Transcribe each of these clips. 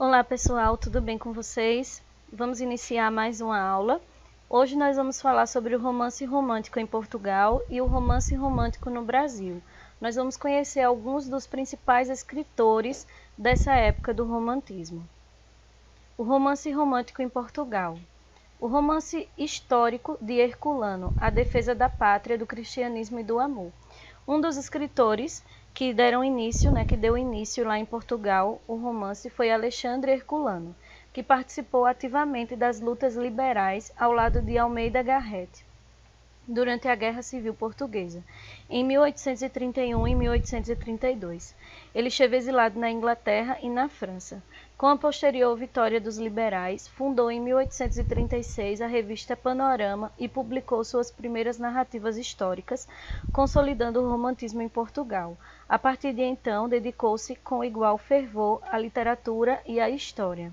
Olá pessoal, tudo bem com vocês? Vamos iniciar mais uma aula. Hoje nós vamos falar sobre o romance romântico em Portugal e o romance romântico no Brasil. Nós vamos conhecer alguns dos principais escritores dessa época do romantismo. O romance romântico em Portugal. O romance histórico de Herculano, a defesa da pátria, do cristianismo e do amor. Um dos escritores que deu início lá em Portugal, o romance, foi Alexandre Herculano, que participou ativamente das lutas liberais ao lado de Almeida Garrett durante a Guerra Civil Portuguesa, em 1831 e 1832. Ele esteve exilado na Inglaterra e na França. Com a posterior vitória dos liberais, fundou em 1836 a revista Panorama e publicou suas primeiras narrativas históricas, consolidando o romantismo em Portugal. A partir de então, dedicou-se com igual fervor à literatura e à história.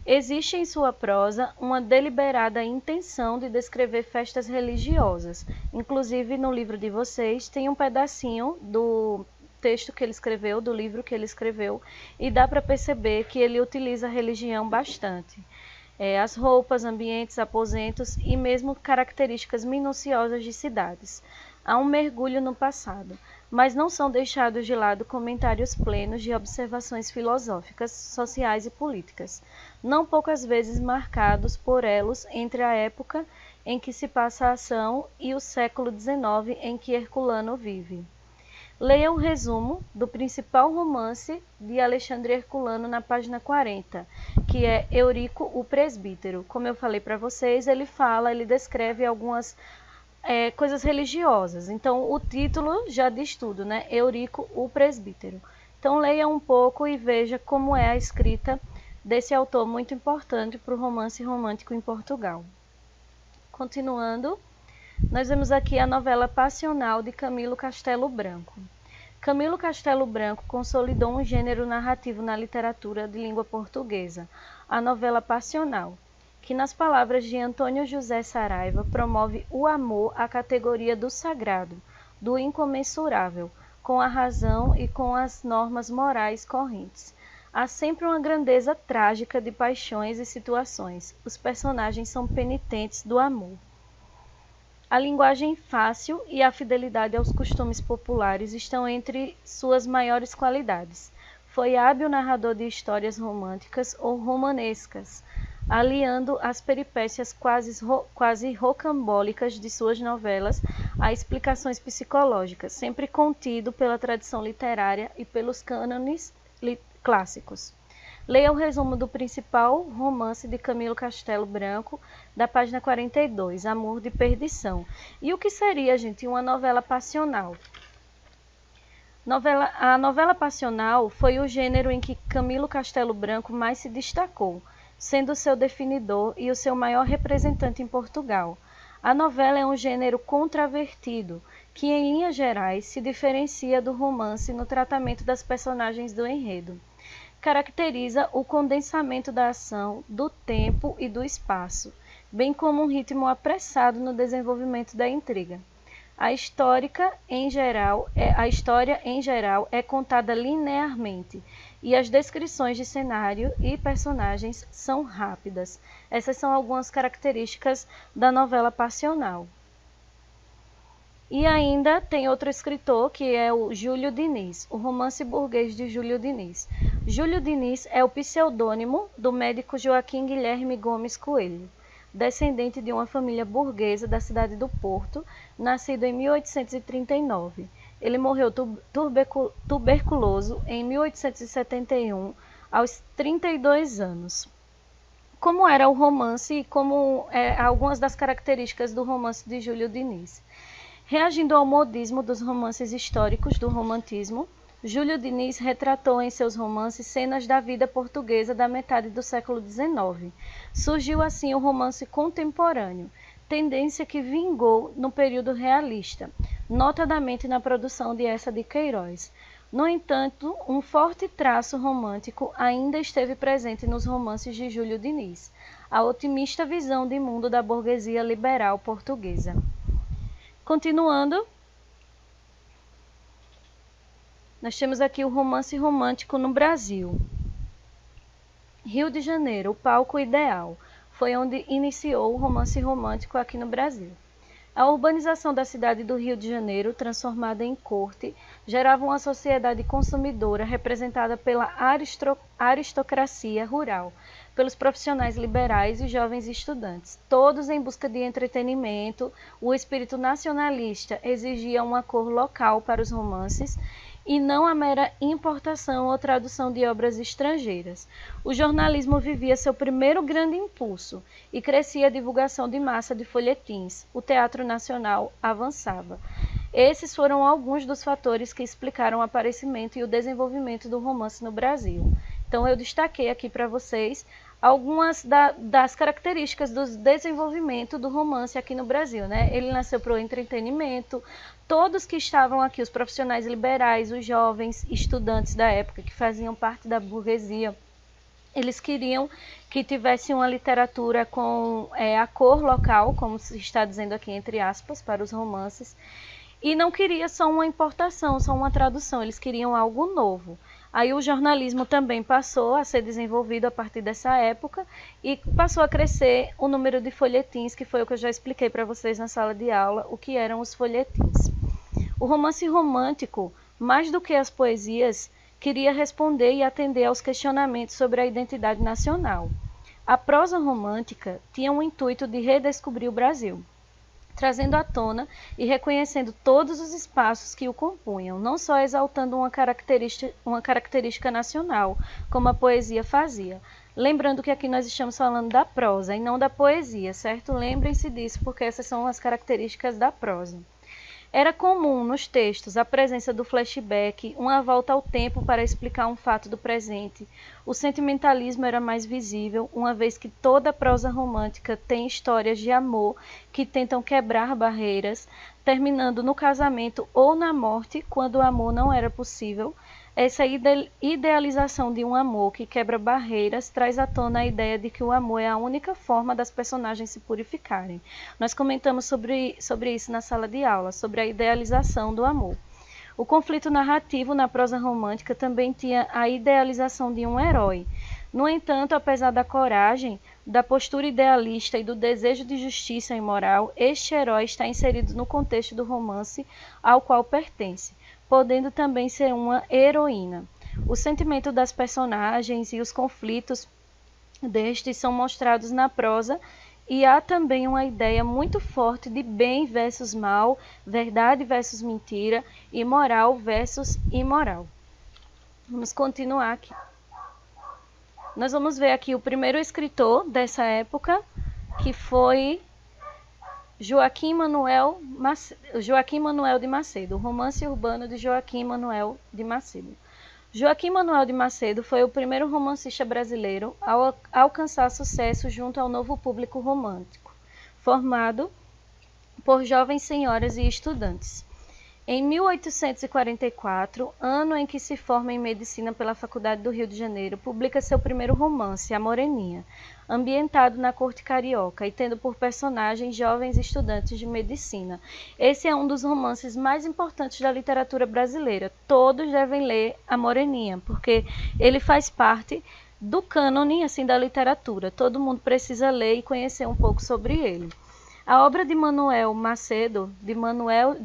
Existe em sua prosa uma deliberada intenção de descrever festas religiosas. Inclusive, no livro de vocês, tem um pedacinho do texto que ele escreveu, do livro que ele escreveu, e dá para perceber que ele utiliza a religião bastante. As roupas, ambientes, aposentos e mesmo características minuciosas de cidades. Há um mergulho no passado, mas não são deixados de lado comentários plenos de observações filosóficas, sociais e políticas, não poucas vezes marcados por elos entre a época em que se passa a ação e o século XIX em que Herculano vive. Leia o resumo do principal romance de Alexandre Herculano na página 40, que é Eurico o Presbítero. Como eu falei para vocês, ele descreve algumas coisas religiosas. Então, o título já diz tudo, né? Eurico o Presbítero. Então, leia um pouco e veja como é a escrita desse autor muito importante para o romance romântico em Portugal. Continuando, nós vemos aqui a novela passional de Camilo Castelo Branco. Camilo Castelo Branco consolidou um gênero narrativo na literatura de língua portuguesa, a novela passional, que, nas palavras de Antônio José Saraiva, promove o amor à categoria do sagrado, do incomensurável, com a razão e com as normas morais correntes. Há sempre uma grandeza trágica de paixões e situações. Os personagens são penitentes do amor. A linguagem fácil e a fidelidade aos costumes populares estão entre suas maiores qualidades. Foi hábil narrador de histórias românticas ou romanescas, aliando as peripécias quase rocambólicas de suas novelas a explicações psicológicas, sempre contido pela tradição literária e pelos cânones clássicos. Leia o resumo do principal romance de Camilo Castelo Branco, da página 42, Amor de Perdição. E o que seria, gente, uma novela passional? A novela passional foi o gênero em que Camilo Castelo Branco mais se destacou, sendo seu definidor e o seu maior representante em Portugal. A novela é um gênero contravertido, que em linhas gerais se diferencia do romance no tratamento das personagens do enredo. Caracteriza o condensamento da ação, do tempo e do espaço, bem como um ritmo apressado no desenvolvimento da intriga. A história, em geral, é contada linearmente e as descrições de cenário e personagens são rápidas. Essas são algumas características da novela passional. E ainda tem outro escritor, que é o Júlio Diniz, o romance burguês de Júlio Diniz. Júlio Diniz é o pseudônimo do médico Joaquim Guilherme Gomes Coelho, descendente de uma família burguesa da cidade do Porto, nascido em 1839. Ele morreu tuberculoso em 1871, aos 32 anos. Como era o romance e algumas das características do romance de Júlio Diniz. Reagindo ao modismo dos romances históricos do romantismo, Júlio Diniz retratou em seus romances cenas da vida portuguesa da metade do século XIX. Surgiu assim o romance contemporâneo, tendência que vingou no período realista, notadamente na produção de Eça de Queiroz. No entanto, um forte traço romântico ainda esteve presente nos romances de Júlio Diniz, a otimista visão de mundo da burguesia liberal portuguesa. Continuando, nós temos aqui o romance romântico no Brasil. Rio de Janeiro, o palco ideal. Foi onde iniciou o romance romântico aqui no Brasil. A urbanização da cidade do Rio de Janeiro, transformada em corte, gerava uma sociedade consumidora representada pela aristocracia rural, pelos profissionais liberais e jovens estudantes, todos em busca de entretenimento. O espírito nacionalista exigia uma cor local para os romances e não a mera importação ou tradução de obras estrangeiras. O jornalismo vivia seu primeiro grande impulso e crescia a divulgação de massa de folhetins. O teatro nacional avançava. Esses foram alguns dos fatores que explicaram o aparecimento e o desenvolvimento do romance no Brasil. Então, eu destaquei aqui para vocês algumas das características do desenvolvimento do romance aqui no Brasil, né? Ele nasceu para o entretenimento. Todos que estavam aqui, os profissionais liberais, os jovens estudantes da época que faziam parte da burguesia, eles queriam que tivesse uma literatura com a cor local, como se está dizendo aqui entre aspas, para os romances, e não queria só uma importação, só uma tradução, eles queriam algo novo. Aí o jornalismo também passou a ser desenvolvido a partir dessa época e passou a crescer o número de folhetins, que foi o que eu já expliquei para vocês na sala de aula, o que eram os folhetins. O romance romântico, mais do que as poesias, queria responder e atender aos questionamentos sobre a identidade nacional. A prosa romântica tinha o intuito de redescobrir o Brasil, trazendo à tona e reconhecendo todos os espaços que o compunham, não só exaltando uma característica nacional, como a poesia fazia. Lembrando que aqui nós estamos falando da prosa e não da poesia, certo? Lembrem-se disso, porque essas são as características da prosa. Era comum nos textos a presença do flashback, uma volta ao tempo para explicar um fato do presente. O sentimentalismo era mais visível, uma vez que toda prosa romântica tem histórias de amor que tentam quebrar barreiras, terminando no casamento ou na morte, quando o amor não era possível. Essa idealização de um amor que quebra barreiras traz à tona a ideia de que o amor é a única forma das personagens se purificarem. Nós comentamos sobre isso na sala de aula, sobre a idealização do amor. O conflito narrativo na prosa romântica também tinha a idealização de um herói. No entanto, apesar da coragem, da postura idealista e do desejo de justiça e moral, este herói está inserido no contexto do romance ao qual pertence, podendo também ser uma heroína. O sentimento das personagens e os conflitos destes são mostrados na prosa e há também uma ideia muito forte de bem versus mal, verdade versus mentira e moral versus imoral. Vamos continuar aqui. Nós vamos ver aqui o primeiro escritor dessa época, que foi Joaquim Manuel de Macedo, o romance urbano de Joaquim Manuel de Macedo. Joaquim Manuel de Macedo foi o primeiro romancista brasileiro a alcançar sucesso junto ao novo público romântico, formado por jovens senhoras e estudantes. Em 1844, ano em que se forma em medicina pela Faculdade do Rio de Janeiro, publica seu primeiro romance, A Moreninha, ambientado na corte carioca e tendo por personagens jovens estudantes de medicina. Esse é um dos romances mais importantes da literatura brasileira. Todos devem ler A Moreninha, porque ele faz parte do cânone assim, da literatura. Todo mundo precisa ler e conhecer um pouco sobre ele. A obra de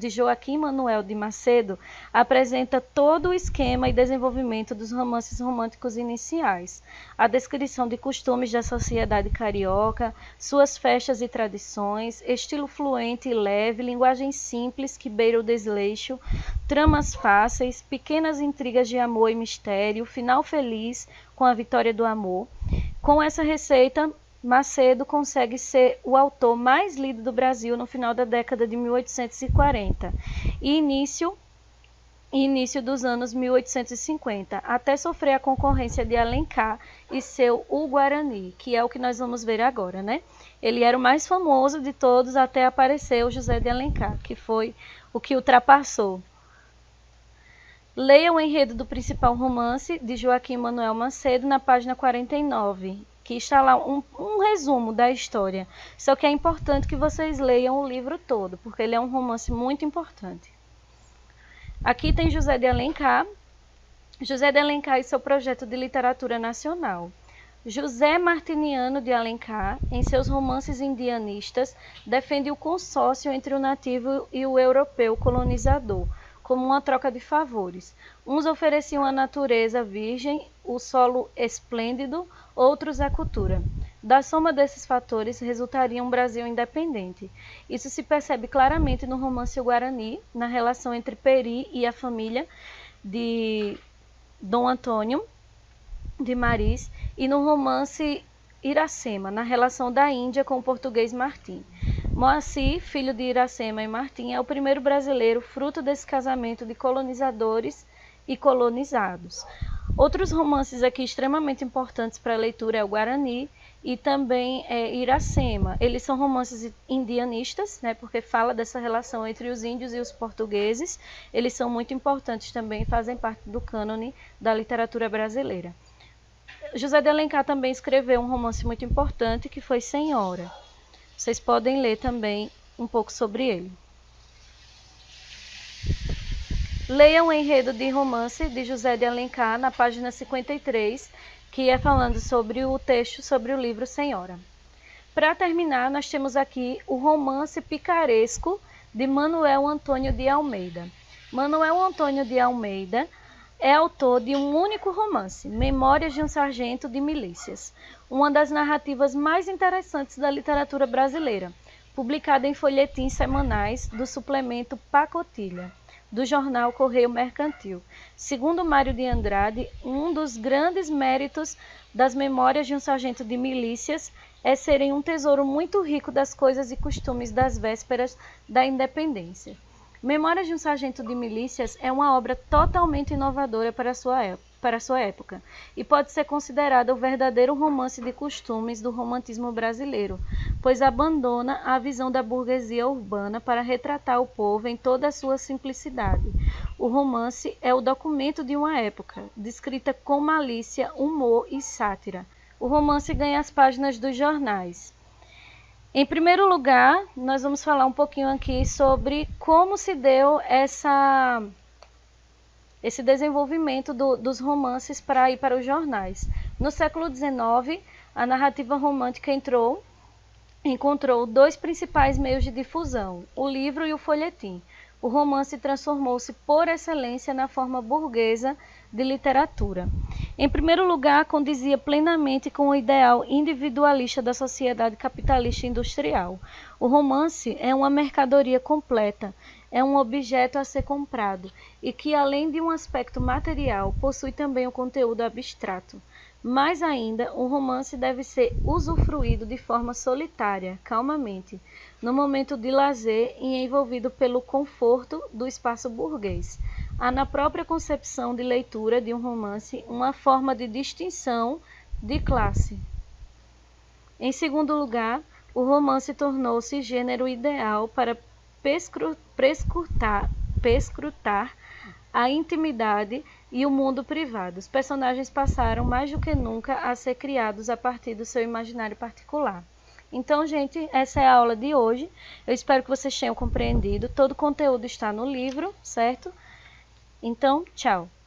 Joaquim Manuel de Macedo apresenta todo o esquema e desenvolvimento dos romances românticos iniciais, a descrição de costumes da sociedade carioca, suas festas e tradições, estilo fluente e leve, linguagem simples que beira o desleixo, tramas fáceis, pequenas intrigas de amor e mistério, final feliz com a vitória do amor. Com essa receita, Macedo consegue ser o autor mais lido do Brasil no final da década de 1840 e início dos anos 1850, até sofrer a concorrência de Alencar e seu O Guarani, que é o que nós vamos ver agora, né? Ele era o mais famoso de todos até aparecer o José de Alencar, que foi o que ultrapassou. Leia o enredo do principal romance de Joaquim Manuel Macedo na página 49. Que está lá um resumo da história. Só que é importante que vocês leiam o livro todo, porque ele é um romance muito importante. Aqui tem José de Alencar. José de Alencar e seu projeto de literatura nacional. José Martiniano de Alencar, em seus romances indianistas, defende o consórcio entre o nativo e o europeu colonizador, como uma troca de favores. Uns ofereciam a natureza virgem, o solo esplêndido, outros a cultura. Da soma desses fatores resultaria um Brasil independente. Isso se percebe claramente no romance O Guarani, na relação entre Peri e a família de Dom Antônio de Maris, e no romance Iracema, na relação da Índia com o português Martim. Moacir, filho de Iracema e Martim, é o primeiro brasileiro fruto desse casamento de colonizadores e colonizados. Outros romances aqui extremamente importantes para a leitura é o Guarani e também Iracema. Eles são romances indianistas, né, porque fala dessa relação entre os índios e os portugueses. Eles são muito importantes também, fazem parte do cânone da literatura brasileira. José de Alencar também escreveu um romance muito importante que foi Senhora. Vocês podem ler também um pouco sobre ele. Leiam o enredo de romance de José de Alencar na página 53, que é falando sobre o texto sobre o livro Senhora. Para terminar, nós temos aqui o romance picaresco de Manuel Antônio de Almeida. Manuel Antônio de Almeida é autor de um único romance, Memórias de um Sargento de Milícias, uma das narrativas mais interessantes da literatura brasileira, publicada em folhetins semanais do suplemento Pacotilha, do jornal Correio Mercantil. Segundo Mário de Andrade, um dos grandes méritos das Memórias de um Sargento de Milícias é serem um tesouro muito rico das coisas e costumes das vésperas da independência. Memórias de um Sargento de Milícias é uma obra totalmente inovadora para sua época e pode ser considerada o verdadeiro romance de costumes do romantismo brasileiro, pois abandona a visão da burguesia urbana para retratar o povo em toda a sua simplicidade. O romance é o documento de uma época, descrita com malícia, humor e sátira. O romance ganha as páginas dos jornais. Em primeiro lugar, nós vamos falar um pouquinho aqui sobre como se deu esse desenvolvimento dos romances para ir para os jornais. No século XIX, a narrativa romântica encontrou dois principais meios de difusão, o livro e o folhetim. O romance transformou-se por excelência na forma burguesa de literatura. Em primeiro lugar, condizia plenamente com o ideal individualista da sociedade capitalista industrial. O romance é uma mercadoria completa, é um objeto a ser comprado e que, além de um aspecto material, possui também um conteúdo abstrato. Mais ainda, o romance deve ser usufruído de forma solitária, calmamente, no momento de lazer e envolvido pelo conforto do espaço burguês. Há na própria concepção de leitura de um romance uma forma de distinção de classe. Em segundo lugar, o romance tornou-se gênero ideal para perscrutar a intimidade e o mundo privado. Os personagens passaram mais do que nunca a ser criados a partir do seu imaginário particular. Então, gente, essa é a aula de hoje. Eu espero que vocês tenham compreendido. Todo o conteúdo está no livro, certo? Então, tchau!